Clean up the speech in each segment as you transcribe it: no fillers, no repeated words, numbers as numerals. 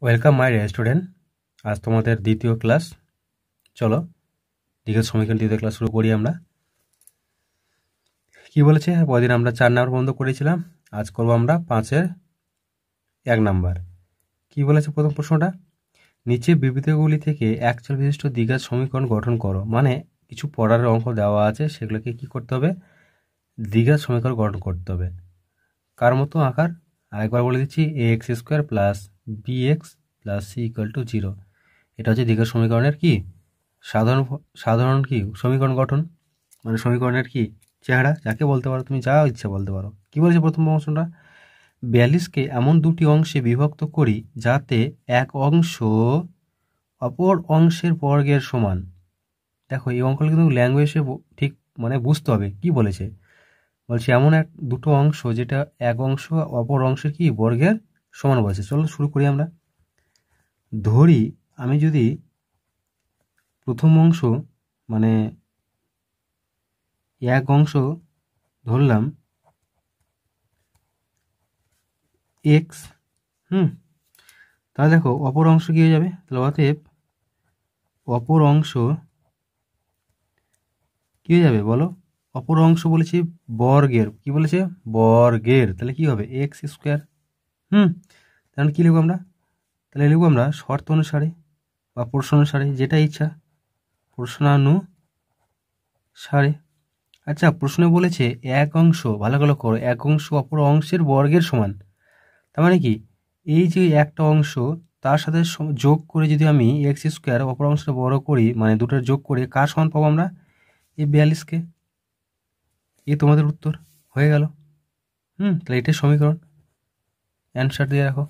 Welcome my dear student. আজ তোমাদের দ্বিতীয় ক্লাস। চলো দ্বিতীয় সমীকরণ দ্বিতীয় ক্লাস শুরু করি আমরা। কি বলেছে? পরদিন আমরা 4 নাম্বার বন্ধ করেছিলাম, আজ করবো আমরা 5-এর 1 নাম্বার। কি বলেছে প্রথম প্রশ্নটা? নিচে বিবৃতিগুলি থেকে একচল বিশিষ্ট দ্বিঘাত সমীকরণ গঠন করো। মানে কিছু পড়ার অঙ্ক দেওয়া আছে, সেগুলোকে কি করতে হবে? দ্বিঘাত সমীকরণ গঠন করতে হবে। কার মতো আকার? আরেকবার বলে দিচ্ছি, ax² plus bx plus c equal to 0। এটা হচ্ছে দ্বিঘাত সমীকরণের কি সাধারণ কি সমীকরণ গঠন, মানে সমীকরণের কি চেহারা, যাকে বলতে পারো, তুমি যা ইচ্ছা বলতে পারো। কি বলেছে প্রথম অংশটা? 42কে এমন দুটি অংশে বিভক্ত করি যাতে এক অংশ অপর অংশের বর্গের সমান। দেখো এই অঙ্কগুলো কিন্তু ল্যাঙ্গুয়েজে ঠিক মানে বুঝতে হবে কি বলেছে। বলছে এমন দুটো অংশ যেটা এক অংশ অপর অংশের কি বর্গের সমান বলেছে। চলো শুরু করি আমরা। ধরি আমি যদি প্রথম অংশ মানে এক অংশ ধরলাম এক্স, তাহলে দেখো অপর অংশ কি হয়ে যাবে? তাহলে অতএব অপর অংশ কি হয়ে যাবে বলো? অপর অংশ বলেছি বর্গের, কি বলেছে? বর্গের। তাহলে কি হবে? x²। তাহলে কি লিখবো আমরা? তাহলে লিখবো আমরা শর্ত অনুসারে বা প্রশ্ন অনুসারে, যেটা ইচ্ছা, প্রশ্নানুসারে। আচ্ছা, প্রশ্নে বলেছে এক অংশ, ভালো করে করো, এক অংশ অপর অংশের বর্গের সমান। তার মানে কি, এই যে একটা অংশ তার সাথে যোগ করে যদি আমি x² অপর অংশটা বড় করি, মানে দুটোর যোগ করে কার সমান পাবো আমরা? এই 42কে। এই তোমাদের উত্তর হয়ে গেল। তাহলে এটাই সমীকরণ। অ্যান্সার দিয়ে রাখো,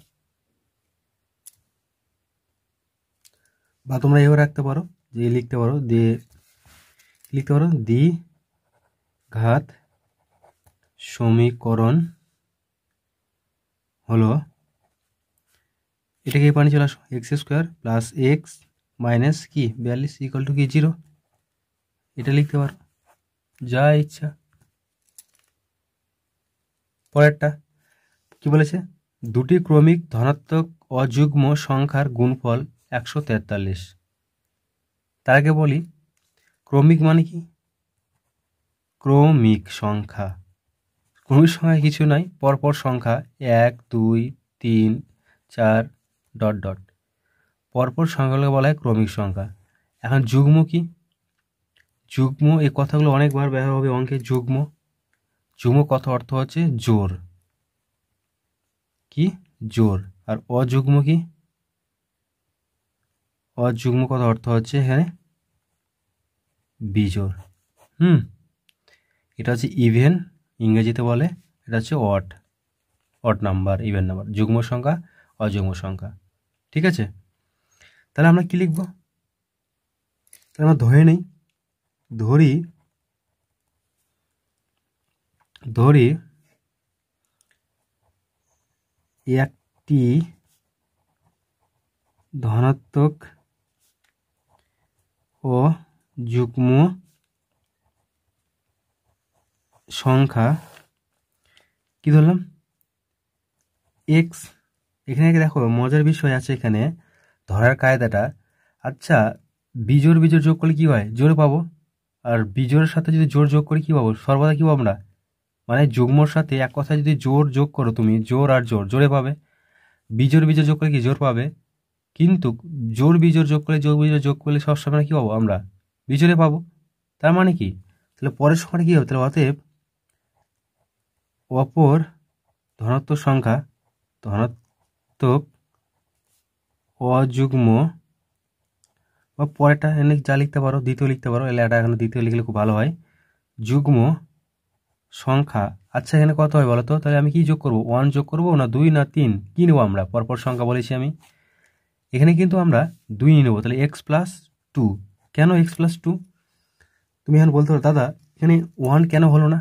বা তোমরা এও রাখতে পারো, যে লিখতে পারো দ্বিঘাত সমীকরণ হলো, এটাকে পানি চলে আসো, x² প্লাস এক্স মাইনাস কি 42 ইকুয়াল টু কি 0। এটা লিখতে পারো, যা ইচ্ছা। পরেরটা কি বলেছে? দুটি ক্রমিক ধনাত্মক অযুগ্ম সংখ্যার গুণফল 143। তার আগে বলি ক্রমিক মানে কি? ক্রমিক সংখ্যা কিছু নয়, পরপর সংখ্যা 1 2 3 4 ... পরপর সংখ্যাগুলোকে বলা হয় ক্রমিক সংখ্যা। এখন যুগ্ম কি? যুগ্ম, এই কথাগুলো অনেকবার ব্যবহার হবে অঙ্কে। যুগ্ম কথা অর্থ হচ্ছে জোর, কি জোর। আর অযুগ্ম কি? অযুগ্ম কথা অর্থ হচ্ছে এখানে বিজোড়। এটা হচ্ছে ইভেন, ইংরেজিতে বলে। এটা হচ্ছে অড নাম্বার, ইভেন নাম্বার, যুগ্ম সংখ্যা, অযুগ্ম সংখ্যা। ঠিক আছে, তাহলে আমরা কি লিখব? তাহলে আমরা ধরি একটি ধনাত্মক ও যুগ্ম সংখ্যা, কি ধরলাম? এক্স। এখানে দেখো মজার বিষয় আছে এখানে ধরার কায়দাটা। আচ্ছা, বিজোড় যোগ করলে কি হয়? জোর পাবো। আর বিজোড়ের সাথে যদি জোর যোগ করি কি পাবো? সর্বদা কি পাবো আমরা? মানে যুগ্মর সাথে এক কথায় যদি জোর যোগ করো তুমি, জোর আর জোরে পাবে। বিজোড় যোগ করলে কি জোর পাবে, কিন্তু জোর বিজোড় যোগ করলে সবসময় কি পাবো আমরা? বিজোড়ে পাবো। তার মানে কি, তাহলে পরের সংখ্যাটা কি হবে? তাহলে অতএব অপর ধনাত্মক সংখ্যা, ধনাত্মক অযুগ্ম, বা পরেরটা এনে যা লিখতে পারো, দ্বিতীয় লিখতে পারো, এলে এটা এখানে দ্বিতীয় লিখলে খুব ভালো হয়, যুগ্ম সংখ্যা। আচ্ছা, এখানে কত হয় বলো তো? তাহলে আমি কি যোগ করবো? 1 যোগ করবো, না 2, না 3? কি নেবো আমরা? পরপর সংখ্যা বলেছি আমি, এখানে কিন্তু আমরা 2 নিয়ে নেবো। তাহলে x+2। কেন x+2? তুমি এখন বলতে পারো দাদা এখানে 1 কেন হলো না,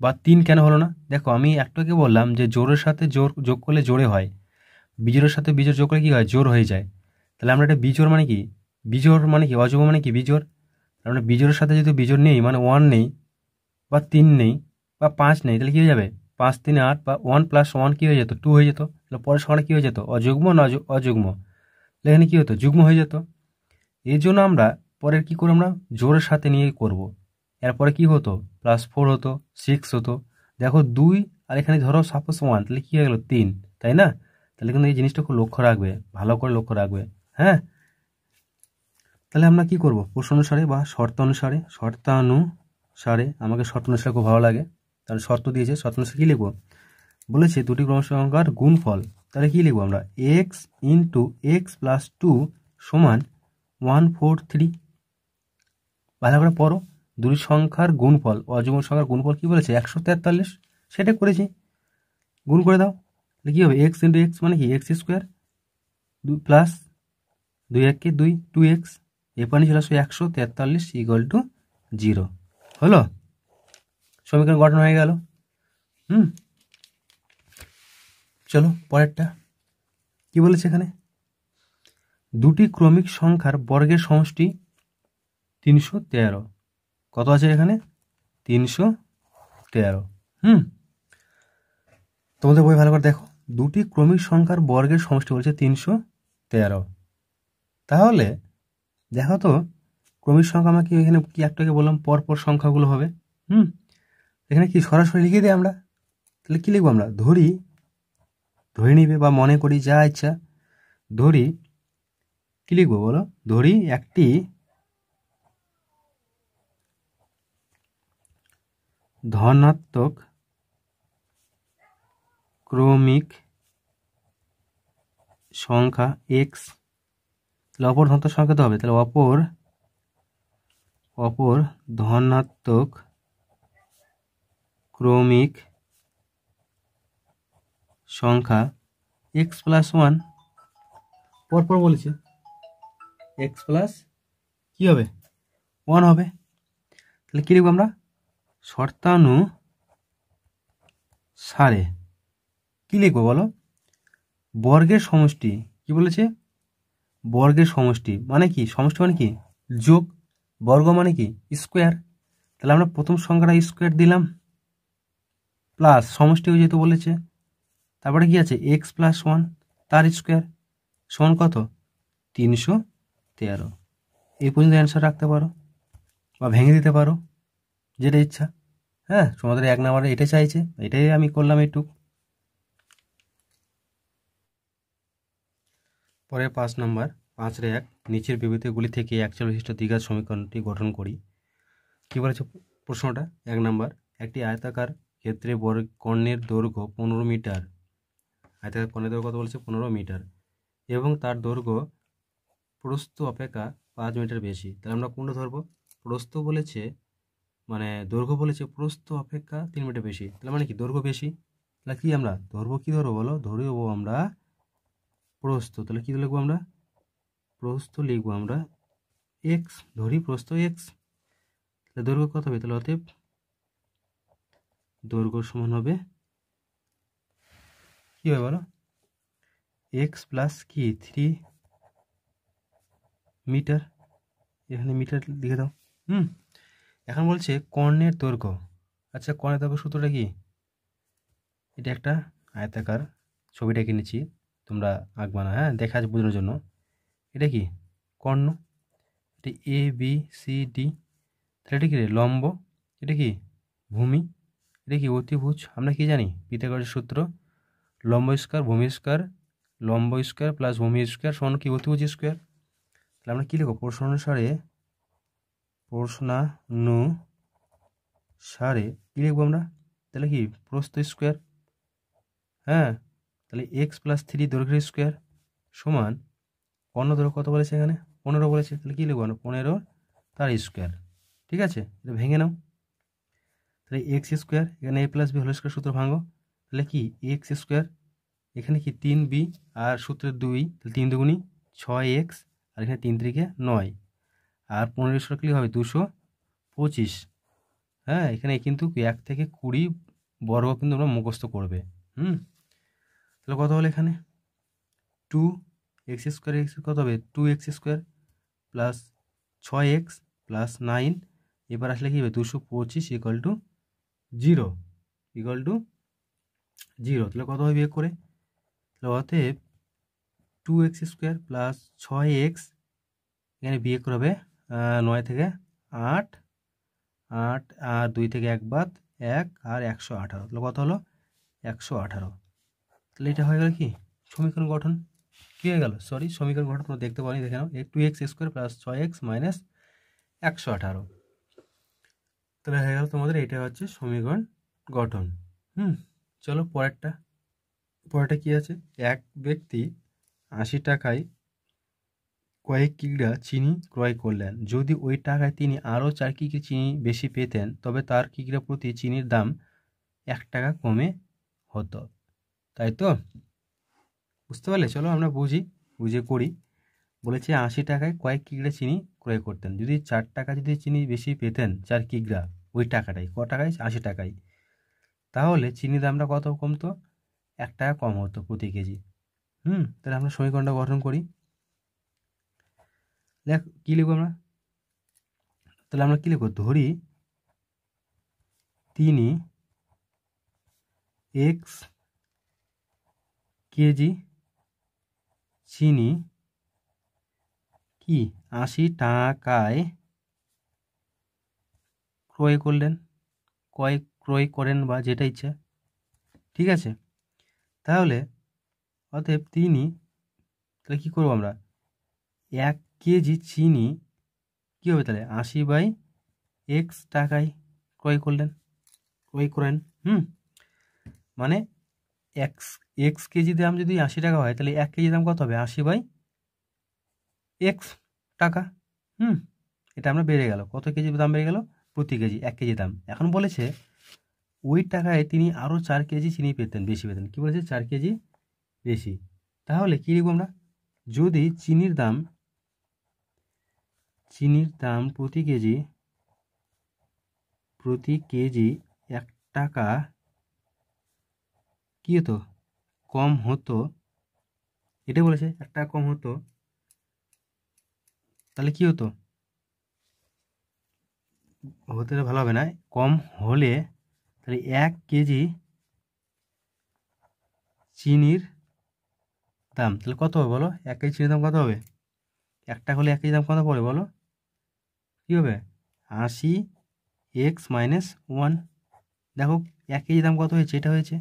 বা 3 কেন হলো না? দেখো আমি একটাকে বললাম যে জোরের সাথে জোর যোগ করলে জোরে হয়, বিজোড়ের সাথে বিজোড় যোগ করলে কি হয়? জোর হয়ে যায়। তাহলে আমরা এটা বিজোড় মানে কি? অযুগ্ম মানে কি? বিজোড়। আমরা বিজোড়ের সাথে যদি বিজোড় নেই, মানে 1 নেই, বা 3 নেই, বা 5 নেই, তাহলে কি হয়ে যাবে? 5 3 8, বা 1 + 1 কি হয়ে যেত? 2 হয়ে যেত। তাহলে পরের সংখ্যাটা কী হয়ে যেত, অযুগ্ম না অযুগ্ম, তাহলে এখানে কী হতো, যুগ্ম হয়ে যেত। এই জন্য আমরা পরের কী করে আমরা জোরের সাথে নিয়ে করব। এরপরে কি হতো, +4 হতো, 6 হতো। দেখো 2 আর এখানে ধরো সাপোজ 1, তাহলে কী হয়ে গেল 3, তাই না? তাহলে কিন্তু এই জিনিসটা খুব লক্ষ্য রাখবে, ভালো করে লক্ষ্য রাখবে। হ্যাঁ, তাহলে আমরা কি করব, প্রশ্ন অনুসারে বা শর্তানুসারে, আমাকে শর্ত অনুসারে খুব ভালো লাগে। তাহলে শর্ত দিয়েছে, শর্ত অনুসারে কী লিখবো, বলেছে দুটি ক্রম সংখ্যার গুণফল, তাহলে কী লিখবো আমরা, x × x + 2 = 143। ভালো করে পড়ো, দুটি সংখ্যার গুণফল, অযুগ্ম সংখ্যার গুণফল কী বলেছে, 143, সেটা করেছি, গুণ করে দাও। তাহলে কী হবে, x × x মানে কি x² প্লাস 2 × 1 = 2, 2x, এরপর চলে আসবে 143 = 0। হলো, সমীকরণ গঠন হয়ে গেল। চলো পরেরটা কি বলেছে এখানে, দুটি ক্রমিক সংখ্যার বর্গের সমষ্টি 313। কত আছে এখানে, 313। তোমাদের বই ভালো করে দেখো, দুটি ক্রমিক সংখ্যার বর্গের সমষ্টি বলছে 313। তাহলে দেখো তো ক্রমিক সংখ্যা আমাকে এখানে কি একটাকে বললাম পরপর সংখ্যাগুলো হবে। এখানে কি সরাসরি লিখে দিই আমরা, তাহলে কি লিখবো আমরা, ধরে নিবে বা মনে করি যা ইচ্ছা, ধরি কি লিখবো বলো, ধরি একটি ধনাত্মক ক্রমিক সংখ্যা x, তাহলে অপর ধনাত্মক সংখ্যা তো হবে, তাহলে অপর ধনাত্মক ক্রমিক সংখ্যা x + 1, পরপর বলেছে x প্লাস কি হবে 1 হবে। তাহলে কী লিখবো আমরা, শর্তানুসারে কী লিখবো বলো, বর্গের সমষ্টি, কি বলেছে, বর্গের সমষ্টি মানে কি, সমষ্টি মানে কি যোগ, বর্গ মানে কি স্কোয়ার, তাহলে আমরা প্রথম সংখ্যাটা স্কোয়ার দিলাম প্লাস সমষ্টি যেহেতু বলেছে, তারপরে কি আছে x + 1 তার স্কোয়ার সমান কত, 313। এই পর্যন্ত অ্যান্সার রাখতে পারো বা ভেঙে দিতে পারো, যেটা ইচ্ছা। হ্যাঁ, তোমাদের 1 নম্বরে এটা চাইছে, এটাই আমি করলাম এইটুক। পরে 5 নম্বর, 5-এর 1, নিচের বিবৃতিগুলি থেকে একচল বিশিষ্ট দ্বিঘাত সমীকরণটি গঠন করি। কী বলেছে প্রশ্নটা, 1 নম্বর, একটি আয়তাকার ক্ষেত্রে কর্ণের দৈর্ঘ্য 15 মিটার, আয়তাকার কর্ণের দৈর্ঘ্য কত বলেছে 15 মিটার, এবং তার দৈর্ঘ্য প্রস্থ অপেক্ষা 5 মিটার বেশি। তাহলে আমরা কোনটা ধরবো, প্রস্থ বলেছে মানে দৈর্ঘ্য বলেছে প্রস্থ অপেক্ষা 3 মিটার বেশি, তাহলে মানে কি দৈর্ঘ্য বেশি, তাহলে কি আমরা ধরবো, কি ধরবো বলো, ধরবো আমরা প্রস্থ। তাহলে কি লিখবো আমরা, প্রস্থ লিখবো আমরা x, ধরি প্রস্থ x, তাহলে দৈর্ঘ্য কত হবে, তাহলে অতএব দৈর্ঘ্য সমান হবে কি হবে বলো, x প্লাস কি 3 মিটার, এখানে মিটার লিখে দাও। এখন বলছে কর্ণের দৈর্ঘ্য। আচ্ছা, কর্ণের দৈর্ঘ্য সূত্রটা কি, এটা একটা আয়তাকার, ছবিটা কিনেছি, তোমরা আঁকবা না, হ্যাঁ দেখা আছে বোঝানোর জন্য। এটা কি কর্ণ, এটা ABCD, তাহলে এটা কি রে লম্ব, এটা কি ভূমি, এটা কি অতিভুজ। আমরা কি জানি পিথাগোরাসের সূত্র, লম্ব স্কয়ার ভূমি স্কয়ার, লম্ব স্কয়ার প্লাস ভূমি স্কয়ার সমান কি অতিভুজ স্কয়ার। তাহলে আমরা কী লিখবো, প্রশ্নানুসারে কী লিখবো আমরা, তাহলে কি প্রস্থ স্কোয়ার, হ্যাঁ, তাহলে x + 3 দৈর্ঘ্যের স্কোয়ার সমান কর্ণ দৈর্ঘ্য কত বলেছে এখানে 15 বলেছে, তাহলে কী লিখবো আমরা 15 তার স্কোয়ার। ঠিক আছে, এটা ভেঙে নাও, তাহলে x², এখানে a + b হোল স্কোয়ার সূত্র ভাঙো, তাহলে কি x², এখানে কি 3b আর সূত্রের 2, তাহলে 3 দুগুণী 6x, আর এখানে 3 3 9, আর 15 স্কোয়ার কি হবে 225। হ্যাঁ, এখানে কিন্তু 1 থেকে 20 বর্গ কিন্তু আমরা মুখস্থ করবে। তাহলে কত হলো এখানে 2x² x কত হবে 2x² প্লাস 6x প্লাস 9, এবার আসলে কি হবে 225 = 0 তাহলে কত হবে বিয়োগ করে, অতএব 2x² প্লাস 6x, এখানে বিয়োগ করবে 9 থেকে 8, 8 আর 2 থেকে 1 বাদ 1 আর 118, তাহলে কত হলো 118। তাহলে এটা হয়ে গেল কি সমীকরণ গঠন। কী হয়ে গেল, সরি সমীকরণ গঠন তোমরা দেখতে পারি, দেখে নাও 2x² প্লাস 6x মাইনাস 118, তাহলে হয়ে গেল তোমাদের এটা হচ্ছে সমীকরণ গঠন। চলো পরেরটা কি আছে, এক ব্যক্তি 80 টাকায় কয়েক কিগ্রা চিনি ক্রয় করলেন। যদি ওই টাকায় তিনি আরও 4 কিগ্রা চিনি বেশি পেতেন তবে তার কিগ্রা প্রতি চিনির দাম 1 টাকা কমে হতো, তাই তো? বুঝতে পারলে? চলো আমরা বুঝে করি। বলেছে 80 টাকায় কয়েক কিগ্রা চিনি ক্রয় করতেন, যদি 4 টাকা যদি চিনি বেশি পেতেন 4 কিগ্রা ওই টাকাটাই, ক টাকায় 80 টাকায়, তাহলে চিনির দামটা কত কমতো, 1 টাকা কম হতো প্রতি কেজি। তাহলে আমরা সমীকরণটা গঠন করি। দেখ কী লিখবো আমরা, তাহলে আমরা কী লিখবো, ধরি তিনি x কেজি চিনি কি 80 টাকায় ক্রয় করেন বা যেটা ইচ্ছা, ঠিক আছে? তাহলে অতএব তিনি, তাহলে কী করবো আমরা, 1 কেজি চিনি কী হবে তাহলে 80/x টাকায় ক্রয় করেন। মানে x কেজি দাম যদি 80 টাকা হয় তাহলে 1 কেজি দাম কত হবে, 80/x টাকা। এটা আমরা বেড়ে গেল, কত কেজি দাম বেড়ে গেল, প্রতি কেজি 1 কেজি দাম। এখন বলেছে ওই টাকায় তিনি আরও 4 কেজি চিনি বেশি পেতেন। কী বলেছে, 4 কেজি বেশি। তাহলে কী লিখব আমরা, যদি চিনির দাম প্রতি কেজি 1 টাকা কী হতো, কম হতো, এটা বলেছে 1 টাকা কম হতো, তাহলে কী হতো, হতে ভালো হবে না, কম হলে তাহলে 1 কেজি চিনির দাম তাহলে কত হবে বলো, 1 কেজি চিনির দাম কত হবে, 1 টাকা হলে 1 কেজি দাম কত পড়ে বলো, কী হবে 80x - 1। দেখো 1 কেজি দাম কত হয়েছে, এটা হয়েছে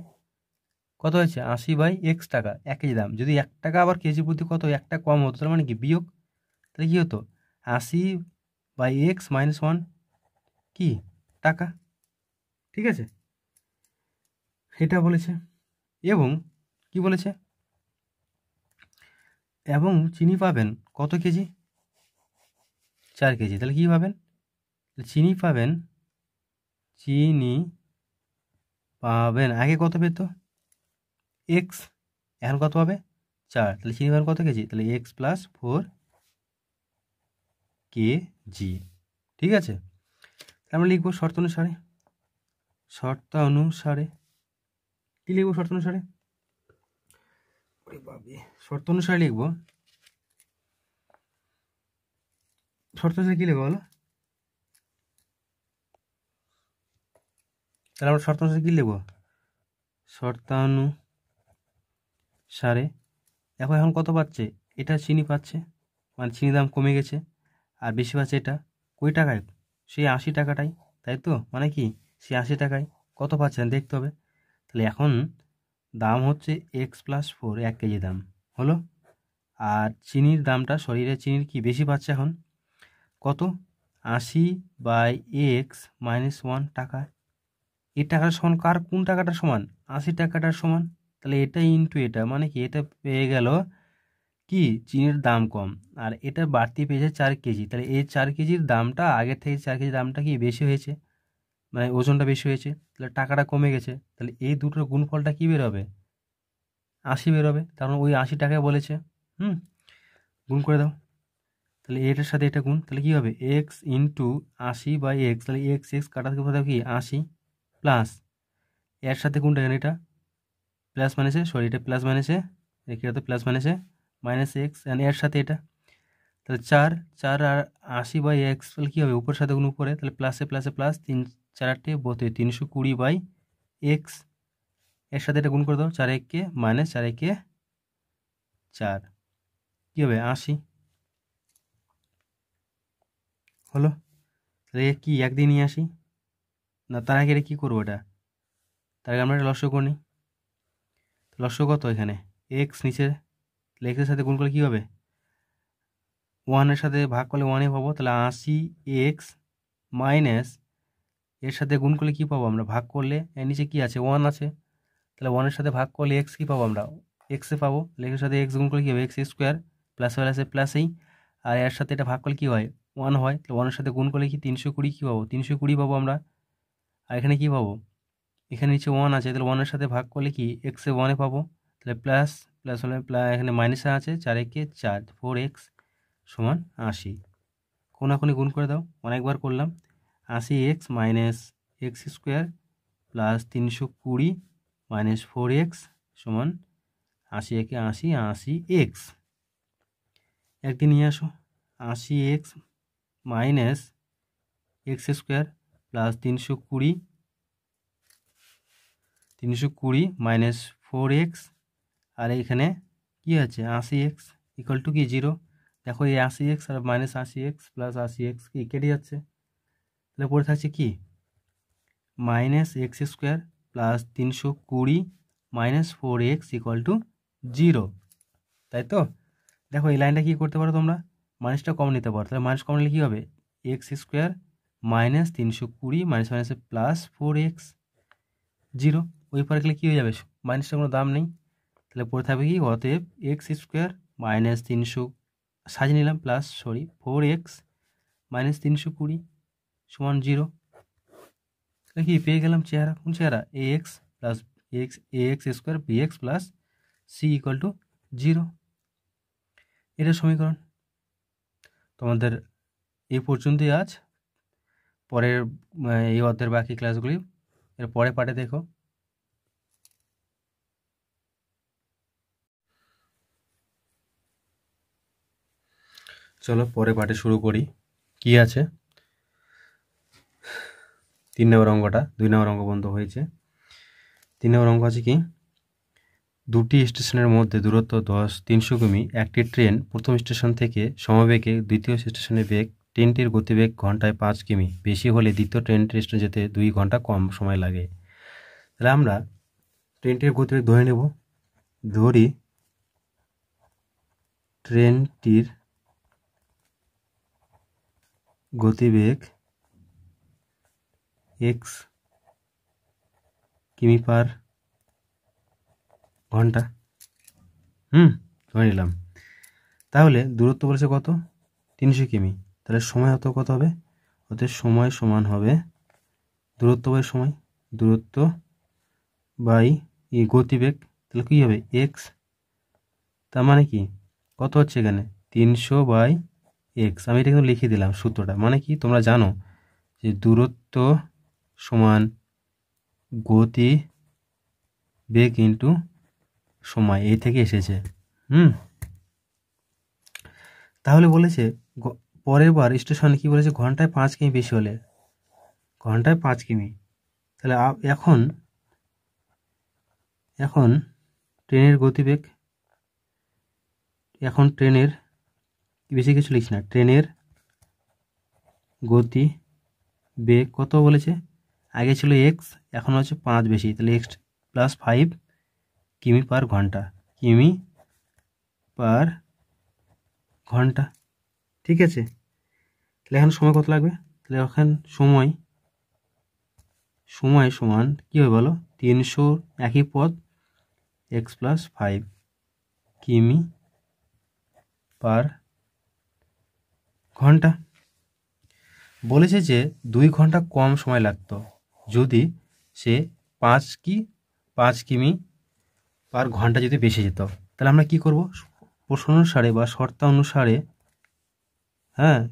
কত হয়েছে 80/x টাকা 1 কেজি দাম। যদি 1 টাকা আবার কেজি প্রতি কত 1 টাকা কম হতো, তার মানে কি বিয়োগ, তাহলে কী হতো 80/x - 1 কি টাকা, ঠিক আছে? এটা বলেছে। এবং কি বলেছে, এবং চিনি পাবেন কত কেজি, 4 কেজি। তাহলে কী পাবেন, চিনি পাবেন আগে কত পেত x, এখন কত পাবে 4, তাহলে চিনি পাবেন কত কেজি, তাহলে x + 4 কেজি, ঠিক আছে? আমরা লিখবো শর্ত অনুসারে কী লিখবো, শর্ত অনুসারে লিখবো, শর্ত অনুসারে কী লিখবো বলো, তাহলে আমরা শর্ত অনুসারে কী লিখবো, শর্তানুসারে দেখো এখন কত পাচ্ছে, এটা চিনি পাচ্ছে, মানে চিনির দাম কমে গেছে, আর বেশি পাচ্ছে এটা কই টাকায়, সেই 80 টাকাটাই, তাই তো? মানে কি সেই 80 টাকায় কত পাচ্ছেন দেখতে হবে। তাহলে এখন দাম হচ্ছে x + 4, 1 কেজি দাম হলো, আর চিনির দামটা শরীরে চিনির কি বেশি পাচ্ছে এখন কত, 80/x - 1 টাকা। এই টাকাটা সমান কোন টাকাটার সমান, 80 টাকাটার সমান। তাহলে এটা ইন্টু এটা, মানে কি এটা পেয়ে গেল কি চিনির দাম কম, আর এটা বাড়তি পেয়েছে 4 কেজি। তাহলে এই 4 কেজির দামটা আগের থেকে 4 কেজির দামটা কি বেশি হয়েছে, মানে ওজনটা বেশি হয়েছে, তাহলে টাকাটা কমে গেছে। তাহলে এই দুটোর গুণফলটা কী বেরোবে, 80 বেরোবে, কারণ ওই 80 টাকায় বলেছে। গুণ করে দাও, তাহলে এটার সাথে এটা গুণ, তাহলে কী হবে x × 80/x, তাহলে x কাটাতে কোথাও কি 80 প্লাস এর সাথে কোনটা, এটা প্লাস মাইনাসে, সরি এটা প্লাস মাইনাসে, এটা প্লাস মাইনাসে -x, এর সাথে এটা, তাহলে 4 আর 80/x, তাহলে কী হবে উপরের সাথে গুণ উপরে, তাহলে প্লাসে প্লাস 3 4 8 32, 320/x, এর সাথে এটা গুণ করে দাও, 4 1 -4 1 4 কী হবে 80 হলো। তাহলে কি একদিন নিয়ে আসি না, তার আগে কী করবো এটা, তার আগে আমরা একটা লস্য করে নিই। লস্য কত এখানে এক্স নিচে, তাহলে এক্সের সাথে গুণ করলে কী হবে, 1-এর সাথে ভাগ করলে 1-ই পাবো। তাহলে 80 এক্স মাইনাস এর সাথে গুণ করলে কী পাবো আমরা, ভাগ করলে এর নিচে কী আছে 1 আছে, তাহলে 1-এর সাথে ভাগ করলে এক্স কী পাবো আমরা, এক্সে পাবো। এর সাথে এক্স গুণ করলে কী হবে এক্স স্কোয়ার, প্লাস হয়ে আছে প্লাসেই, আর এর সাথে এটা ভাগ করলে কী হয় 1 হয়। তাহলে 1-এর সাথে গুণ করলে কি 320 কী পাবো, 320 পাবো আমরা। আর এখানে কী পাবো, এখানে নিচে 1 আছে, তাহলে 1-এর সাথে ভাগ করলে কি এক্সে 1-এ পাবো, তাহলে প্লাস প্লাস হলে এখানে মাইনাসে আছে 4 একে 4, 4x সমান 80। কোনাকুনি গুণ করে দাও, অনেকবার করলাম। 80x minus x square plus 320 minus 4x সমান 80 একে 80, 80x। একদিন নিয়ে আসো, 80x minus x square plus 320 minus 4x, আর এইখানে কী আছে 80x ইকুয়াল টু কি 0। দেখো এই 80x আর মাইনাস 80x প্লাস 80x কি কেটে যাচ্ছে, তাহলে পড়ে থাকছে কি minus x square plus 320 minus 4x equal to 0, তাই তো। দেখো এই লাইনটা কী করতে পারো তোমরা, মাইনাসটা কম নিতে পারো, তাহলে মাইনাস কম নিলে কী হবে এক্স স্কোয়ার মাইনাস 320 মাইনাস মাইনাসে প্লাস 4x 0, ওই পারে গেলে কী হয়ে যাবে, মাইনাসটার কোনো দাম নেই, তাহলে পড়ে থাকবে কি অতএব এক্স স্কোয়ার মাইনাস 300 সাজিয়ে নিলাম প্লাস 4x মাইনাস 320 সমান 0। তাহলে কি পেয়ে গেলাম চেহারা, কোন চেহারা ax plus ax square bx plus c equal to 0, এটা সমীকরণ। তোমাদের এই পর্যন্তই আজ, পরের এই অধ্যায়ের বাকি ক্লাসগুলি এর পরে পাঠে দেখো। চলো পরে পাঠে শুরু করি। কি আছে 3 নম্বর অঙ্কটা, 2 নম্বর অঙ্ক বন্ধ হয়েছে। 3 নম্বর অঙ্ক আছে কি, দুটি স্টেশনের মধ্যে দূরত্ব 300 কিমি, একটি ট্রেন প্রথম স্টেশন থেকে সমবেগে দ্বিতীয় স্টেশনে বেগ, ট্রেনটির গতিবেগ ঘন্টায় 5 কিমি বেশি হলে দ্বিতীয় ট্রেনটির স্টেশনে যেতে 2 ঘন্টা কম সময় লাগে। তাহলে আমরা ট্রেনটির গতিবেগ ধরে নেব, ধরি ট্রেনটির গতিবেগ x কিমি পার ঘন্টা, ধরে নিলাম। তাহলে দূরত্ব বলেছে কত 300 কিমি, তাহলে সময় হতো কত হবে, অর্থাৎ সময় সমান হবে দূরত্ব বাই সময়, দূরত্ব বাই গতিবেগ, তাহলে কী হবে x, তার মানে কি কত হচ্ছে এখানে 300 বাই x। আমি এটা কিন্তু লিখে দিলাম সূত্রটা, মানে কি তোমরা জানো যে দূরত্ব সমান গতি বেগ ইন্টু সময়, এই থেকে এসেছে। তাহলে বলেছে পরের বার স্টেশনে কি বলেছে ঘন্টায় 5 কিমি বেশি হলে, ঘন্টায় 5 কিমি, তাহলে এখন ট্রেনের গতিবেগ, এখন ট্রেনের বেশি কিছু লিখছি না, ট্রেনের গতি বেগ কত বলেছে, আগে ছিল এক্স এখন হচ্ছে 5 বেশি, তাহলে এক্স প্লাস 5 কিমি পার ঘন্টা, কিমি পার ঘন্টা, ঠিক আছে। তাহলে এখন সময় কত লাগবে, তাহলে এখন সময় সমান কী হবে বলো 300 একই পদ এক্স প্লাস 5 কিমি পার ঘন্টা। বলেছে যে 2 ঘন্টা কম সময় লাগতো যদি সে 5 কিমি পার ঘন্টা যদি বেশি যেত। তাহলে আমরা কি করব, প্রশ্ন অনুসারে বা শর্তানুসারে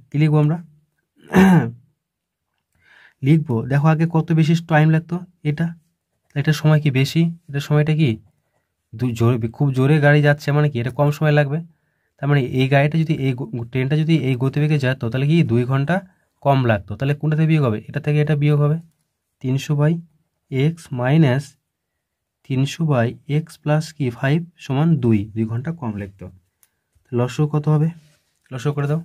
কী লিখবো আমরা লিখবো, দেখো আগে কত বেশি টাইম লাগতো, এটা সময় কি বেশি, এটা সময়টা কি খুব জোরে গাড়ি যাচ্ছে, মানে কি এটা কম সময় লাগবে, তার মানে এই গাড়িটা যদি এই ট্রেনটা যদি এই গতিবেগে যেত তাহলে কি 2 ঘন্টা কম লাগতো। তাহলে কোনটা থেকে বিয়োগ হবে, এটা থেকে এটা বিয়োগ হবে 300 by x minus 300/x plus কি 5 সমান 2 ঘন্টা কম লিখতো। লসগু কত হবে? লসগু করে দাও।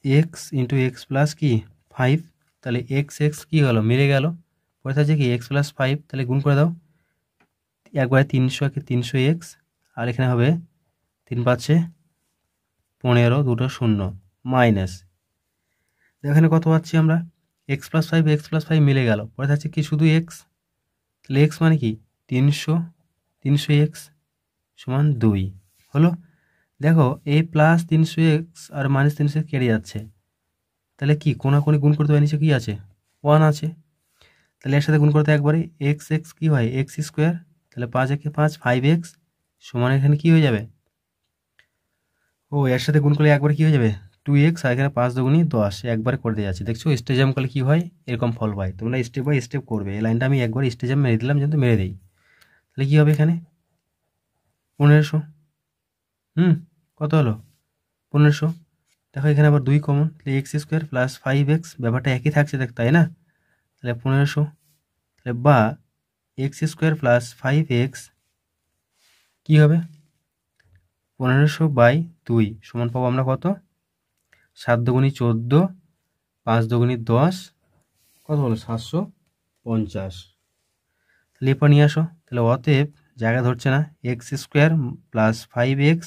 x ইন্টু এক্স প্লাস কি 5, তাহলে এক্স এক্স কী হলো মিলে গেল, পরে থাকছে কি এক্স প্লাস 5, তাহলে গুণ করে দাও। একবারে 300 একে 300x, আর এখানে হবে 3 5 15, দুটো 0 মাইনাস, এখানে কত পাচ্ছি আমরা এক্স প্লাস 5 মিলে গেল, পরে থাকছে কি শুধু এক্স, তাহলে এক্স মানে কি 300x সমান 2 হলো। দেখো এই প্লাস 300x আর মাইনাস 300x কেটে যাচ্ছে, তাহলে কি কোনাকুনি গুণ করতে হবে, নিচে কি আছে 1 আছে, তাহলে এর সাথে গুণ করতে একবারে এক্স এক্স কী হয় এক্স স্কোয়ার, তাহলে 5 একে 5 5x সমান এখানে কী হয়ে যাবে, ও এর সাথে গুণ করলে একবারে কী হয়ে যাবে 2x, আর এখানে 5 দুগুণী 10 একবারে করতে যাচ্ছে। দেখছো স্টেজাম করলে কী হয় এরকম ফল পাই, তোমরা স্টেপ বাই স্টেপ করবে। এই লাইনটা আমি একবার স্টেজাম মেরে দিলাম, যেহেতু মেরে দিই, তাহলে কী হবে এখানে 1500, কত হলো 1500। দেখো এখানে আবার 2 কমন, তাহলে এক্স স্কোয়ার প্লাস 5x, ব্যাপারটা একই থাকছে দেখ, তাই না, তাহলে 1500, তাহলে বা এক্স স্কোয়ার প্লাস 5x কী হবে 1500/2 সমান পাবো আমরা কত 7 দুগুণী 14, 5 দুগুণী 10, কত হলো 750। তাহলে এরপর নিয়ে আসো, তাহলে অতএব জায়গা ধরছে না, x square plus 5x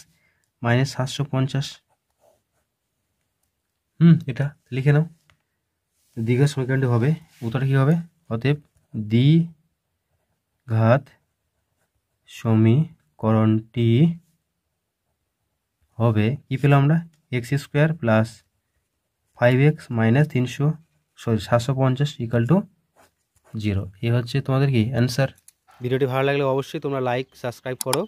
minus 750, এটা লিখে নাও। দ্বিঘাত সমীকরণটি হবে, উত্তরটা কী হবে, অতএব দ্বিঘাত সমীকরণটি হবে, কী পেলাম আমরা x square plus 5x minus 750 equal to 0। এই হচ্ছে তোমাদের কি অ্যান্সার। ভিডিওটি ভালো লাগলে অবশ্যই তোমরা লাইক সাবস্ক্রাইব করো।